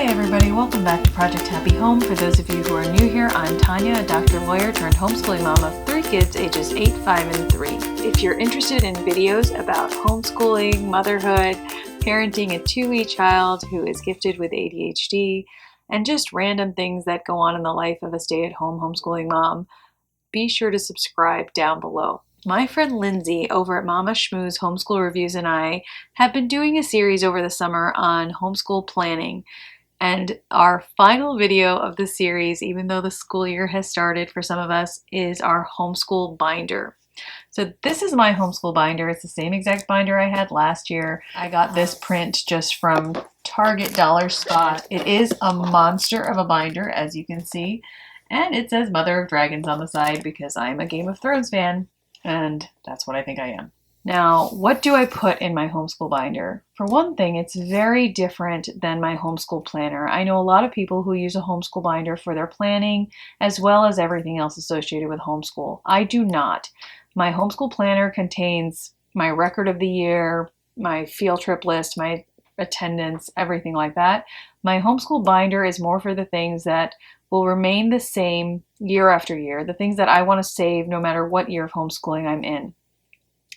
everybody, welcome back to Project Happy Home. For those of you who are new here, I'm Tanya, a doctor lawyer turned homeschooling mom of 3 kids ages 8, 5, and 3. If you're interested in videos about homeschooling, motherhood, parenting a 2E child who is gifted with ADHD, and just random things that go on in the life of a stay-at-home homeschooling mom, be sure to subscribe down below. My friend Lindsay over at Momma Schmooze Homeschool Reviews and I have been doing a series over the summer on homeschool planning. And our final video of the series, even though the school year has started for some of us, is our homeschool binder. So this is my homeschool binder. It's the same exact binder I had last year. I got this print just from Target Dollar Spot. It is a monster of a binder, as you can see. And it says Mother of Dragons on the side because I'm a Game of Thrones fan. And that's what I think I am. Now, what do I put in my homeschool binder? For one thing, it's very different than my homeschool planner. I know a lot of people who use a homeschool binder for their planning as well as everything else associated with homeschool. I do not. My homeschool planner contains my record of the year, my field trip list, my attendance, everything like that. My homeschool binder is more for the things that will remain the same year after year, the things that I want to save no matter what year of homeschooling I'm in.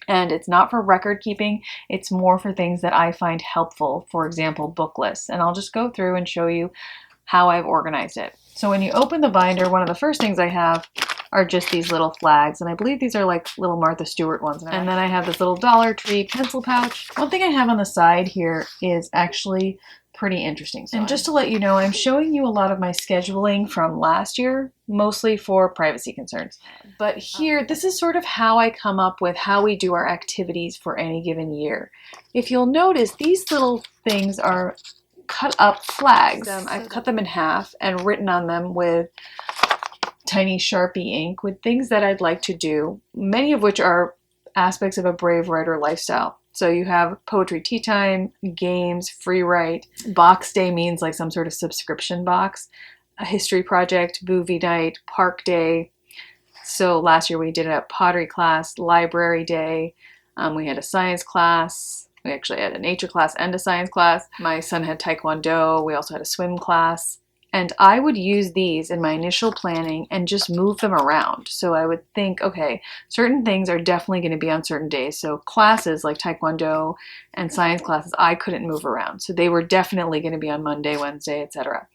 And it's not for record keeping, it's more for things that I find helpful, for example, book lists. And I'll just go through and show you how I've organized it. So when you open the binder, one of the first things I have are just these little flags. And I believe these are like little Martha Stewart ones. And then I have this little Dollar Tree pencil pouch. One thing I have on the side here is actually pretty interesting. And just to let you know, I'm showing you a lot of my scheduling from last year, mostly for privacy concerns. But here, this is sort of how I come up with how we do our activities for any given year. If you'll notice, these little things are cut up flags. I've cut them in half and written on them with tiny Sharpie ink with things that I'd like to do, many of which are aspects of a brave writer lifestyle. So you have poetry tea time, games, free write. Box day means like some sort of subscription box. A history project, movie night, park day. So last year we did a pottery class, library day. We had a science class. We actually had a nature class and a science class. My son had taekwondo. We also had a swim class. And I would use these in my initial planning and just move them around. So I would think, okay, certain things are definitely going to be on certain days. So classes like taekwondo and science classes, I couldn't move around. So they were definitely going to be on Monday, Wednesday, etc.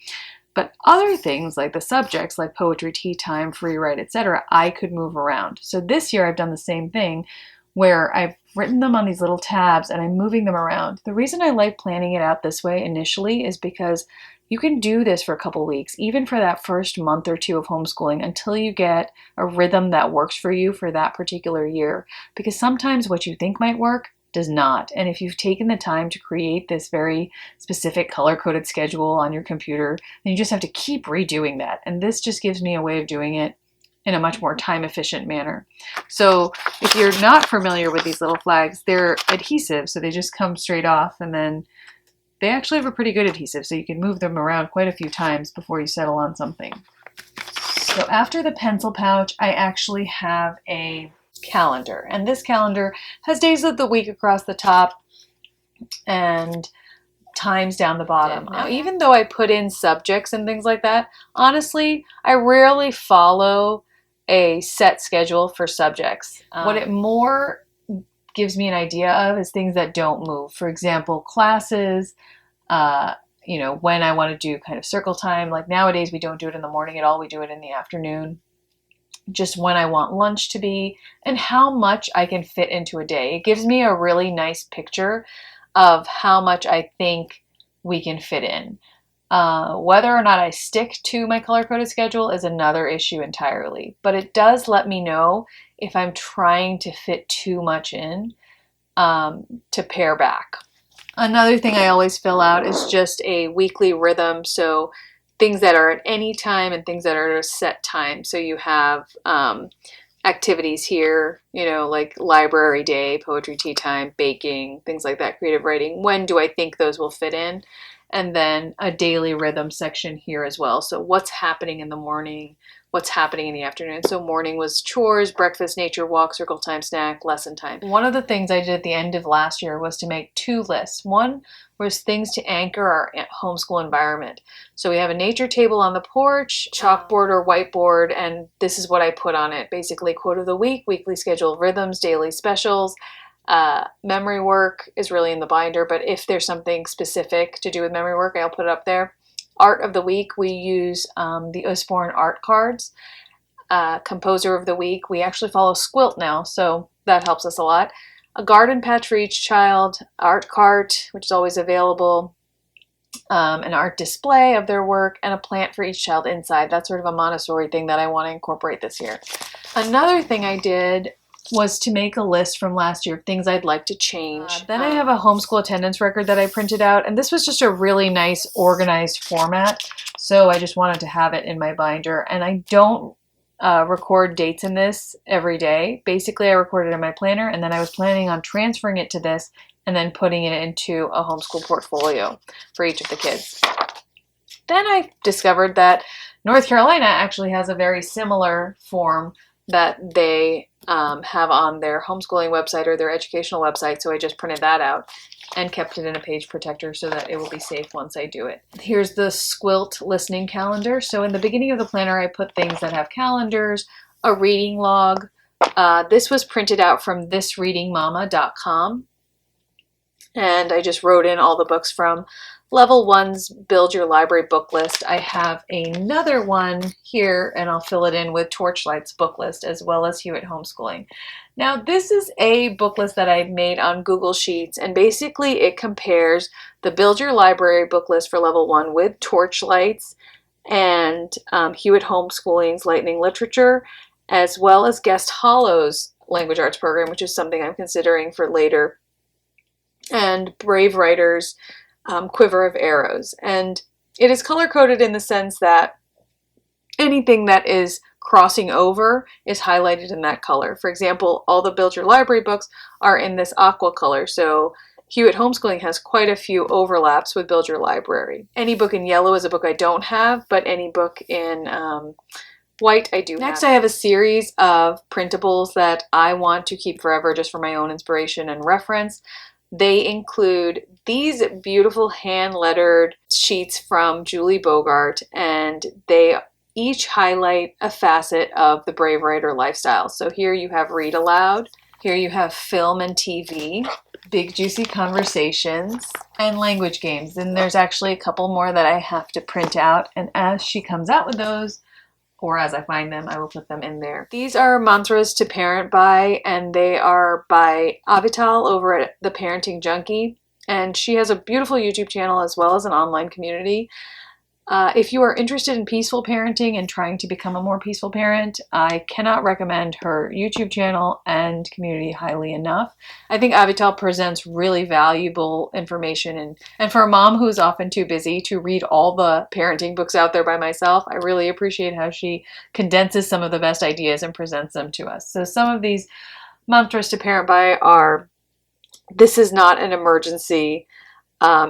But other things like the subjects like poetry, tea time, free write, etc., I could move around. So this year I've done the same thing where I've written them on these little tabs and I'm moving them around. The reason I like planning it out this way initially is because you can do this for a couple weeks, even for that first month or two of homeschooling until you get a rhythm that works for you for that particular year. Because sometimes what you think might work does not. And if you've taken the time to create this very specific color-coded schedule on your computer, then you just have to keep redoing that. And this just gives me a way of doing it in a much more time-efficient manner. So if you're not familiar with these little flags, they're adhesive, so they just come straight off, and then they actually have a pretty good adhesive, so you can move them around quite a few times before you settle on something. So after the pencil pouch, I actually have a calendar, and this calendar has days of the week across the top and times down the bottom. Now, even though I put in subjects and things like that, honestly, I rarely follow a set schedule for subjects. What it more gives me an idea of is things that don't move. For example, classes, when I want to do kind of circle time. Like nowadays, we don't do it in the morning at all. We do it in the afternoon. Just when I want lunch to be and how much I can fit into a day. It gives me a really nice picture of how much I think we can fit in. Whether or not I stick to my color-coded schedule is another issue entirely, but it does let me know if I'm trying to fit too much in to pare back. Another thing I always fill out is just a weekly rhythm, so things that are at any time and things that are at a set time. So you have activities here, like library day, poetry tea time, baking, things like that, creative writing. When do I think those will fit in? and then a daily rhythm section here as well. So what's happening in the morning, what's happening in the afternoon. So morning was chores, breakfast, nature walk, circle time, snack, lesson time. One of the things I did at the end of last year was to make 2 lists. One was things to anchor our homeschool environment. So we have a nature table on the porch, chalkboard or whiteboard, and this is what I put on it. Basically, quote of the week, weekly schedule rhythms, daily specials. Memory work is really in the binder, but if there's something specific to do with memory work, I'll put it up there. Art of the week, we use the Usborne art cards. Composer of the week, we actually follow Squilt now, so that helps us a lot. A garden patch for each child, art cart, which is always available, an art display of their work, and a plant for each child inside. That's sort of a Montessori thing that I want to incorporate this year. Another thing I did was to make a list from last year of things I'd like to change. Then I have a homeschool attendance record that I printed out, and this was just a really nice organized format, so I just wanted to have it in my binder. And I don't record dates in this every day. Basically, I recorded it in my planner, and then I was planning on transferring it to this and then putting it into a homeschool portfolio for each of the kids. Then I discovered that North Carolina actually has a very similar form that they have on their homeschooling website or their educational website, so I just printed that out and kept it in a page protector so that it will be safe once I do it. Here's the Squilt listening calendar. So in the beginning of the planner, I put things that have calendars, a reading log. This was printed out from thisreadingmama.com, and I just wrote in all the books from Level 1's Build Your Library book list. I have another one here, and I'll fill it in with Torchlight's book list, as well as Hewitt Homeschooling. Now, this is a book list that I made on Google Sheets, and basically it compares the Build Your Library book list for Level 1 with Torchlight's and Hewitt Homeschooling's Lightning Literature, as well as Guest Hollow's Language Arts program, which is something I'm considering for later, and Brave Writer's Quiver of Arrows. And it is color-coded in the sense that anything that is crossing over is highlighted in that color. For example, all the Build Your Library books are in this aqua color, so Hewitt Homeschooling has quite a few overlaps with Build Your Library. Any book in yellow is a book I don't have, but any book in white I do have. Next, I have a series of printables that I want to keep forever just for my own inspiration and reference. They include these beautiful hand-lettered sheets from Julie Bogart, and they each highlight a facet of the Brave Writer lifestyle. So here you have Read Aloud, here you have Film and TV, Big Juicy Conversations, and Language Games. And there's actually a couple more that I have to print out, and as she comes out with those, or as I find them, I will put them in there. These are mantras to parent by, and they are by Avital over at The Parenting Junkie. And she has a beautiful YouTube channel as well as an online community. If you are interested in peaceful parenting and trying to become a more peaceful parent, I cannot recommend her YouTube channel and community highly enough. I think Avital presents really valuable information, and for a mom who's often too busy to read all the parenting books out there by myself, I really appreciate how she condenses some of the best ideas and presents them to us. So some of these mantras to parent by are, "This is not an emergency,"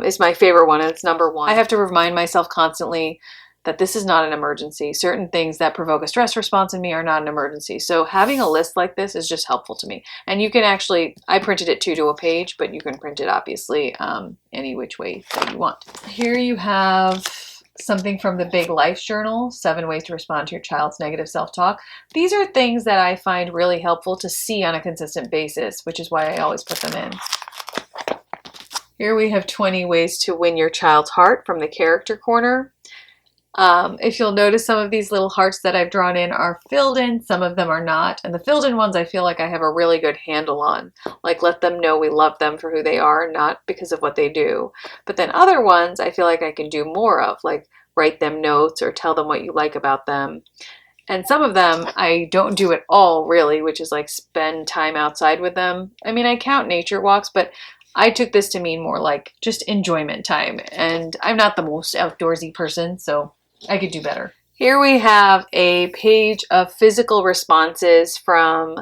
is my favorite one, and it's number 1. I have to remind myself constantly that this is not an emergency. Certain things that provoke a stress response in me are not an emergency. So having a list like this is just helpful to me. And you can actually, I printed it 2 to a page, but you can print it obviously any which way that you want. Here you have something from the Big Life Journal, 7 Ways to Respond to Your Child's Negative Self-Talk. These are things that I find really helpful to see on a consistent basis, which is why I always put them in. Here we have 20 Ways to Win Your Child's Heart from the Character Corner. If you'll notice, some of these little hearts that I've drawn in are filled in, some of them are not. And the filled in ones I feel like I have a really good handle on. Like, let them know we love them for who they are, not because of what they do. But then other ones I feel like I can do more of, like write them notes or tell them what you like about them. And some of them I don't do at all, really, which is like spend time outside with them. I mean, I count nature walks, but I took this to mean more like just enjoyment time. And I'm not the most outdoorsy person, so I could do better. Here we have a page of physical responses from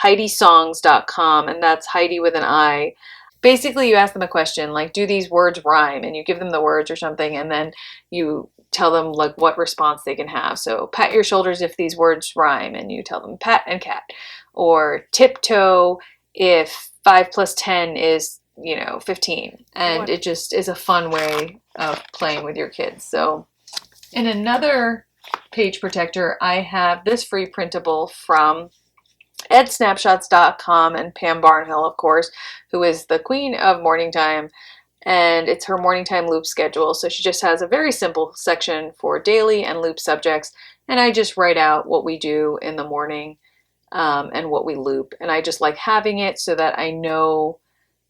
HeidiSongs.com, and that's Heidi with an I. basically you ask them a question like, do these words rhyme? And you give them the words or something, and then you tell them like what response they can have. So pat your shoulders if these words rhyme, and you tell them pat and cat. Or tiptoe if 5 plus 10 is, 15. And it just is a fun way of playing with your kids. So in another page protector, I have this free printable from edsnapshots.com and Pam Barnhill, of course, who is the queen of morning time. And it's her morning time loop schedule. So she just has a very simple section for daily and loop subjects. And I just write out what we do in the morning and what we loop. And I just like having it so that I know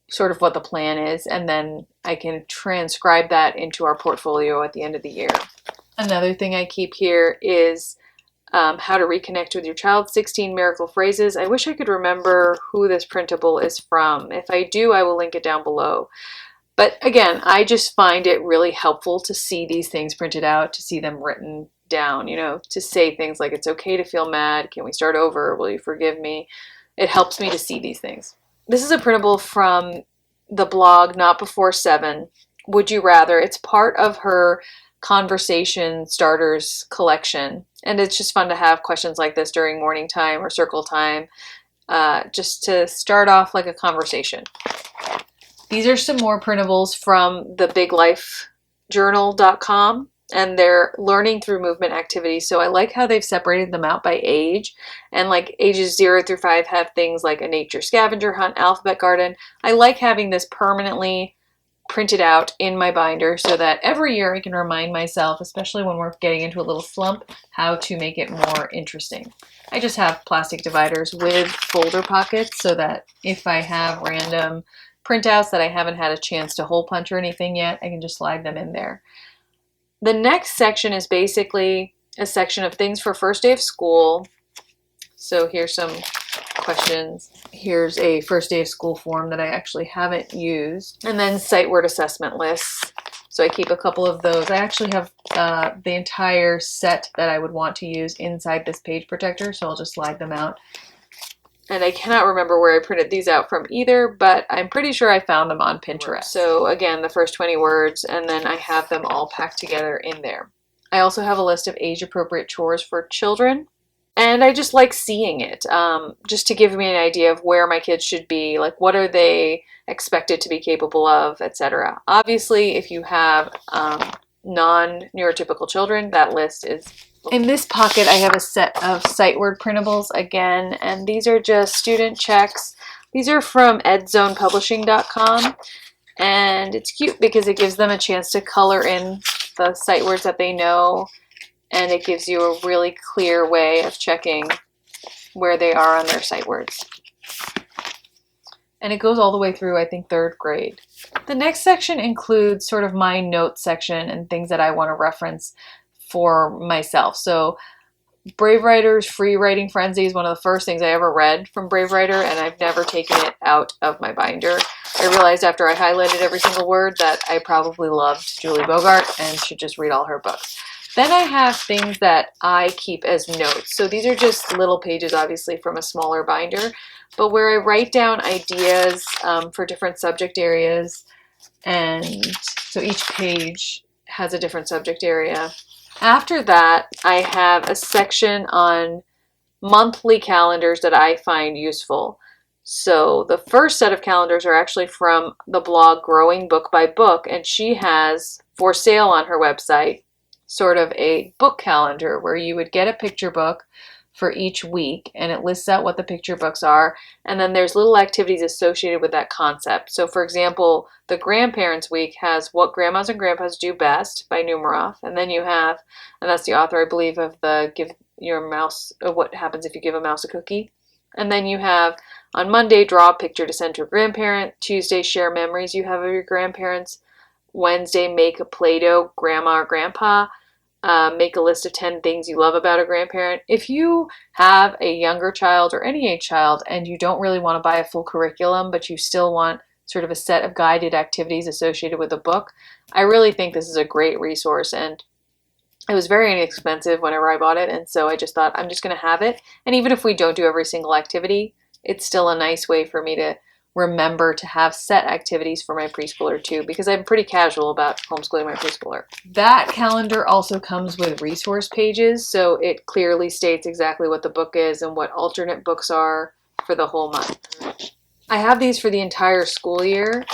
sort of what the plan is. And then I can transcribe that into our portfolio at the end of the year. Another thing I keep here is how to reconnect with your child, 16 miracle phrases. I wish I could remember who this printable is from. If I do, I will link it down below. But again, I just find it really helpful to see these things printed out, to see them written down, to say things like, it's okay to feel mad. Can we start over? Will you forgive me? It helps me to see these things. This is a printable from the blog Not Before 7. Would you rather? It's part of her conversation starters collection. And it's just fun to have questions like this during morning time or circle time, just to start off like a conversation. These are some more printables from the biglifejournal.com, and they're learning through movement activities. So I like how they've separated them out by age, and like ages 0 through 5 have things like a nature scavenger hunt, alphabet garden. I like having this permanently printed out in my binder so that every year I can remind myself, especially when we're getting into a little slump, how to make it more interesting. I just have plastic dividers with folder pockets so that if I have random printouts that I haven't had a chance to hole punch or anything yet, I can just slide them in there. The next section is basically a section of things for first day of school. So here's some questions. Here's a first day of school form that I actually haven't used. And then sight word assessment lists. So I keep a couple of those. I actually have the entire set that I would want to use inside this page protector, so I'll just slide them out. And I cannot remember where I printed these out from either, but I'm pretty sure I found them on Pinterest. So again, the first 20 words, and then I have them all packed together in there. I also have a list of age-appropriate chores for children, and I just like seeing it, just to give me an idea of where my kids should be, like what are they expected to be capable of, etc. Obviously, if you have non-neurotypical children, that list is... In this pocket, I have a set of sight word printables again, and these are just student checks. These are from edzonepublishing.com, and it's cute because it gives them a chance to color in the sight words that they know, and it gives you a really clear way of checking where they are on their sight words. And it goes all the way through, I think, 3rd grade. The next section includes sort of my notes section and things that I want to reference for myself. So Brave Writer's Free Writing Frenzy is one of the first things I ever read from Brave Writer, and I've never taken it out of my binder. I realized after I highlighted every single word that I probably loved Julie Bogart and should just read all her books. Then I have things that I keep as notes. So these are just little pages, obviously, from a smaller binder, but where I write down ideas for different subject areas. And so each page has a different subject area. After that, I have a section on monthly calendars that I find useful. So the first set of calendars are actually from the blog Growing Book by Book, and she has for sale on her website sort of a book calendar where you would get a picture book for each week, and it lists out what the picture books are, and then there's little activities associated with that concept. So for example, the Grandparents Week has What Grandmas and Grandpas Do Best by Numeroff, and then you have, and that's the author, I believe, of the Give Your Mouse, What Happens If You Give a Mouse a Cookie. And then you have on Monday, Draw a Picture to Send to a Grandparent. Tuesday, Share Memories you have of your grandparents. Wednesday, Make a Play-Doh, Grandma or Grandpa. Make a list of 10 things you love about a grandparent. If you have a younger child or any age child and you don't really want to buy a full curriculum, but you still want sort of a set of guided activities associated with a book, I really think this is a great resource, and it was very inexpensive whenever I bought it, and so I just thought I'm just going to have it. And even if we don't do every single activity, it's still a nice way for me to remember to have set activities for my preschooler too, because I'm pretty casual about homeschooling my preschooler. That calendar also comes with resource pages, so it clearly states exactly what the book is and what alternate books are for the whole month. I have these for the entire school year,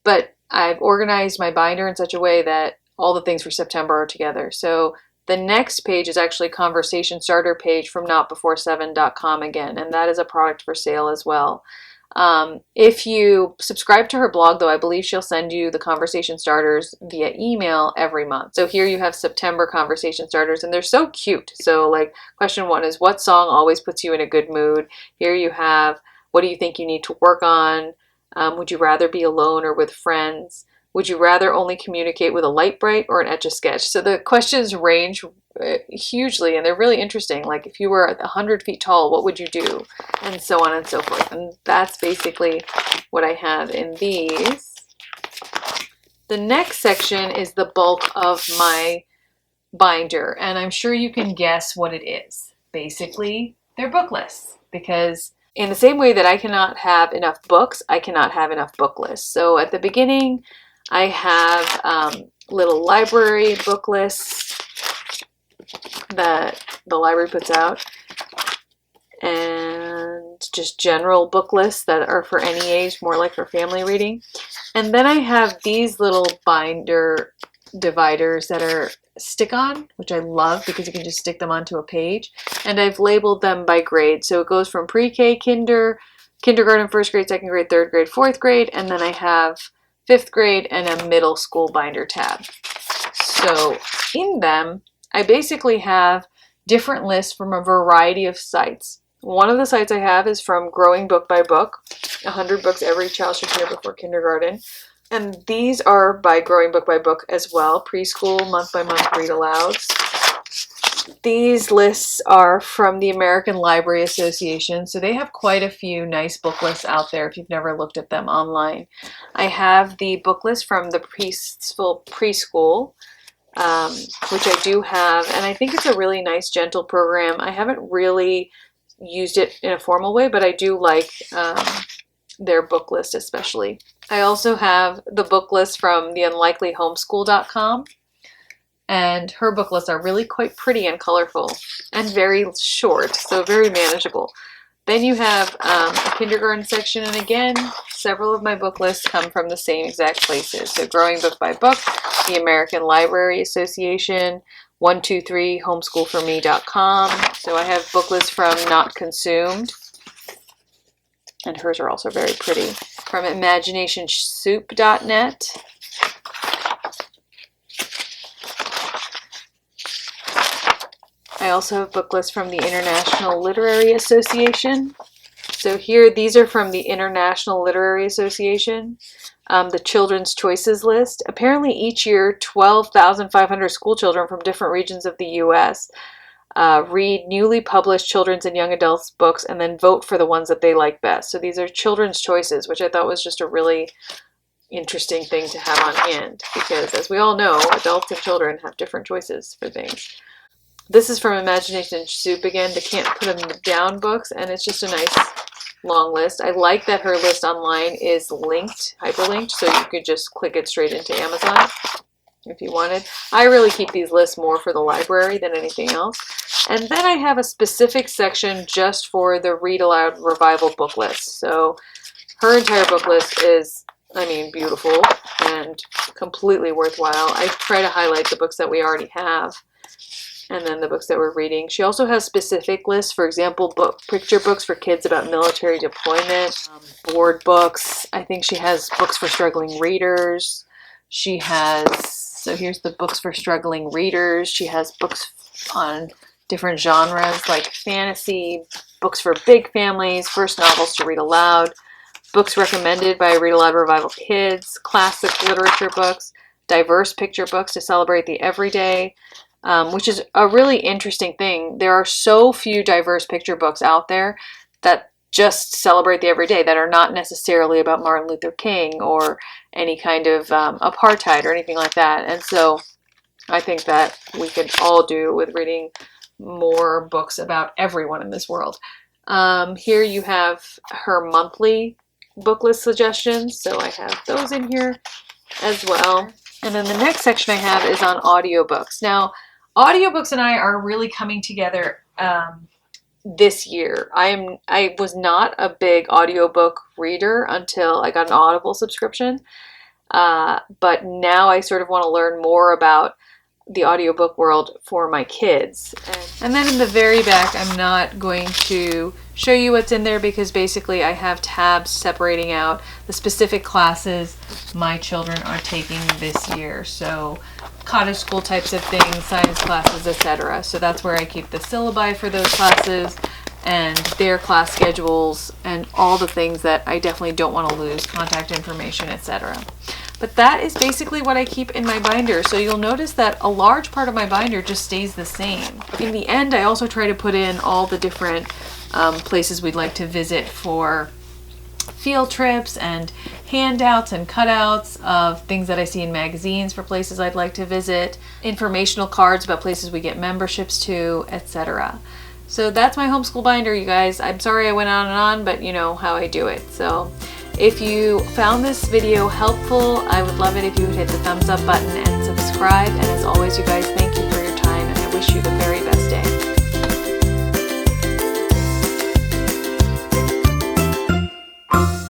but I've organized my binder in such a way that all the things for September are together. So the next page is actually a conversation starter page from notbefore7.com again, and that is a product for sale as well. If you subscribe to her blog, though, I believe she'll send you the conversation starters via email every month. So here you have September conversation starters, and they're so cute. So like question 1 is, what song always puts you in a good mood? Here you have, what do you think you need to work on? Would you rather be alone or with friends? Would you rather only communicate with a light bright or an Etch-a-Sketch? So the questions range hugely, and they're really interesting. Like, if you were 100 feet tall, what would you do? And so on and so forth. And that's basically what I have in these. The next section is the bulk of my binder, and I'm sure you can guess what it is. Basically, they're book lists, because in the same way that I cannot have enough books, I cannot have enough book lists. So at the beginning, I have little library book lists that the library puts out, and just general book lists that are for any age, more like for family reading. And then I have these little binder dividers that are stick-on, which I love because you can just stick them onto a page. And I've labeled them by grade. So it goes from pre-K, kindergarten, first grade, second grade, third grade, fourth grade, and then I have fifth grade and a middle school binder tab. So in them, I basically have different lists from a variety of sites. One of the sites I have is from Growing Book by Book, 100 books every child should hear before kindergarten. And these are by Growing Book by Book as well, preschool, month by month read alouds. These lists are from the American Library Association, so they have quite a few nice book lists out there if you've never looked at them online. I have the book list from the preschool, which I do have, and I think it's a really nice, gentle program. I haven't really used it in a formal way, but I do like their book list especially. I also have the book list from theunlikelyhomeschool.com, and her book lists are really quite pretty and colorful and very short, so very manageable. Then you have a kindergarten section, and again, several of my book lists come from the same exact places. So Growing Book by Book, the American Library Association, 123homeschoolforme.com. So I have book lists from Not Consumed, and hers are also very pretty. From imaginationsoup.net. I also have book lists from the International Literary Association. So here, these are from the International Literary Association, the Children's Choices list. Apparently each year, 12,500 school children from different regions of the U.S. Read newly published children's and young adults books and then vote for the ones that they like best. So these are Children's Choices, which I thought was just a really interesting thing to have on hand, because as we all know, adults and children have different choices for things. This is from Imagination Soup again, the Can't Put 'Em Down books, and it's just a nice long list. I like that her list online is linked, hyperlinked, so you could just click it straight into Amazon if you wanted. I really keep these lists more for the library than anything else. And then I have a specific section just for the Read Aloud Revival book list. So her entire book list is, I mean, beautiful and completely worthwhile. I try to highlight the books that we already have, and then the books that we're reading. She also has specific lists, for example, picture books for kids about military deployment, board books. I think she has books for struggling readers. She has, so here's the books for struggling readers. She has books on different genres like fantasy, books for big families, first novels to read aloud, books recommended by Read Aloud Revival Kids, classic literature books, diverse picture books to celebrate the everyday, which is a really interesting thing. There are so few diverse picture books out there that just celebrate the everyday, that are not necessarily about Martin Luther King or any kind of apartheid or anything like that. And so I think that we could all do with reading more books about everyone in this world. Here you have her monthly book list suggestions, so I have those in here as well. And then the next section I have is on audiobooks. Now, audiobooks and I are really coming together this year. I was not a big audiobook reader until I got an Audible subscription, but now I sort of want to learn more about the audiobook world for my kids. And then in the very back, I'm not going to show you what's in there because basically I have tabs separating out the specific classes my children are taking this year. So cottage school types of things, science classes, etc. So that's where I keep the syllabi for those classes and their class schedules and all the things that I definitely don't want to lose, contact information, etc. But that is basically what I keep in my binder. So you'll notice that a large part of my binder just stays the same. In the end, I also try to put in all the different places we'd like to visit for field trips and handouts and cutouts of things that I see in magazines for places I'd like to visit, informational cards about places we get memberships to, etc. So that's my homeschool binder, you guys. I'm sorry I went on and on, but you know how I do it. So if you found this video helpful, I would love it if you would hit the thumbs up button and subscribe. And as always, you guys, thank you for your time, and I wish you the very best.